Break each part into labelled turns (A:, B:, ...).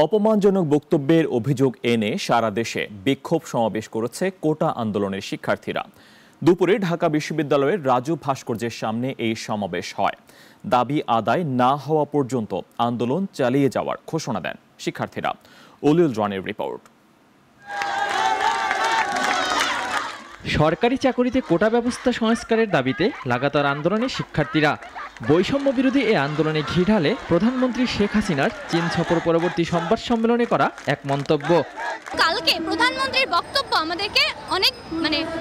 A: অপমানজনক বক্তব্যের অভিযোগ এনে সারা দেশে বিক্ষোভ সমাবেশ করেছে কোটা আন্দোলনের শিক্ষার্থীরা। দুপুরে ঢাকা বিশ্ববিদ্যালয়ের রাজু ভাস্কর্যের সামনে এই সমাবেশ হয়। দাবি আদায় না হওয়া পর্যন্ত আন্দোলন চালিয়ে যাওয়ার ঘোষণা দেন শিক্ষার্থীরা। অলিউল রানের রিপোর্ট।
B: সরকারি চাকরিতে কোটা ব্যবস্থা সংস্কারের দাবিতে লাগাতার আন্দোলনে শিক্ষার্থীরা। বৈষম্য বিরোধী এই আন্দোলনে ঘি ঢালে প্রধানমন্ত্রী শেখ হাসিনার চীন সফর পরবর্তী সংবাদ সম্মেলনে করা এক মন্তব্য।
C: কালকে প্রধানমন্ত্রীর বক্তব্য আমাদেরকে অনেক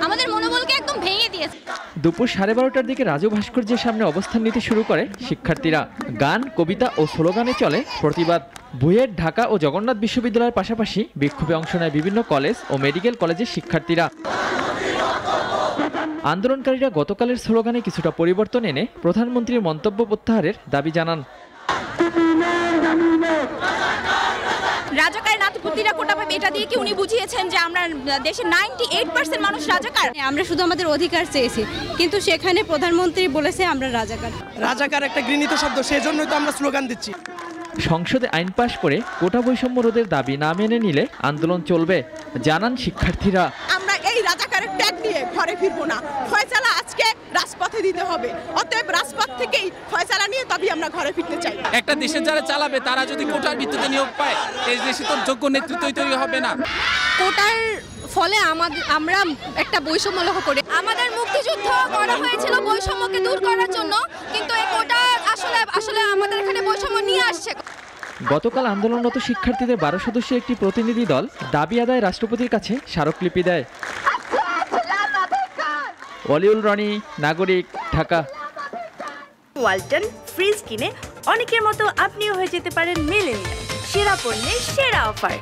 C: আমাদের মনোবলকে একদম ভেঙে দিয়েছে।
B: দুপুর 12:30টার দিকে রাজু ভাস্কর্যের সামনে অবস্থান নিতে শুরু করে শিক্ষার্থীরা। গান, কবিতা ও স্লোগানে চলে প্রতিবাদ। বুয়েট, ঢাকা ও জগন্নাথ বিশ্ববিদ্যালয়ের পাশাপাশি বিক্ষোভে অংশ নেয় বিভিন্ন কলেজ ও মেডিকেল কলেজের শিক্ষার্থীরা। আন্দোলনকারীরা গতকালের স্লোগানে কিছুটা পরিবর্তন এনে প্রধানমন্ত্রীর মন্তব্য প্রত্যাহারের দাবি জানান।
C: রাজাকার নাথপুতিরা কোটা পাবে, এটা দিয়ে কি উনি বুঝিয়েছেন যে আমরা দেশের 98% মানুষ রাজাকার?
D: আমরা শুধু আমাদের অধিকার চেয়েছি, কিন্তু সেখানে প্রধানমন্ত্রী বলেছে আমরা রাজাকার।
E: রাজাকার একটা ঘৃণিত শব্দ, সেজন্যই তো আমরা স্লোগান দিচ্ছি।
B: সংসদে আইন পাশ করে কোটা বৈষম্য রোধের দাবি না মেনে নিলে আন্দোলন চলবে, জানান শিক্ষার্থীরা।
F: আমরা এই রাজাকারের ট্যাগ নিয়ে ঘরে ফিরবো না, ফয়সালা আজকে রাজপথে দিতে হবে। অতএব রাজপথ থেকেই ফয়সালা নিয়ে তবেই আমরা ঘরে ফিরতে চাই।
G: একটা দেশে যারা চালাবে তারা যদি কোটার ভিত্তিতে নিয়োগ পায়, এই দেশে তো যোগ্য নেতৃত্বই তৈরি হবে না।
C: কোটার ফলে আমরা একটা বৈষম্য লক্ষ্য করি। আমাদের মুক্তিযুদ্ধ করা হয়েছিল বৈষম্যকে দূর করার জন্য, কিন্তু এই কোটা আসলে আমাদের এখানে বৈষম্য নিয়ে আসছে।
B: গতকাল আন্দোলনরত শিক্ষার্থীদের 12 সদস্যের একটি প্রতিনিধি দল দাবি আদায় রাষ্ট্রপতির কাছে স্মারকলিপি দেয়। অলিউল রানী, নাগরিক, ঢাকা।
H: ওয়ালটন ফ্রিজ কিনে অনেকের মতো আপনিও হয়ে যেতে পারেন মিলেনিয়াল। সেরা পণ্যের সেরা অফার।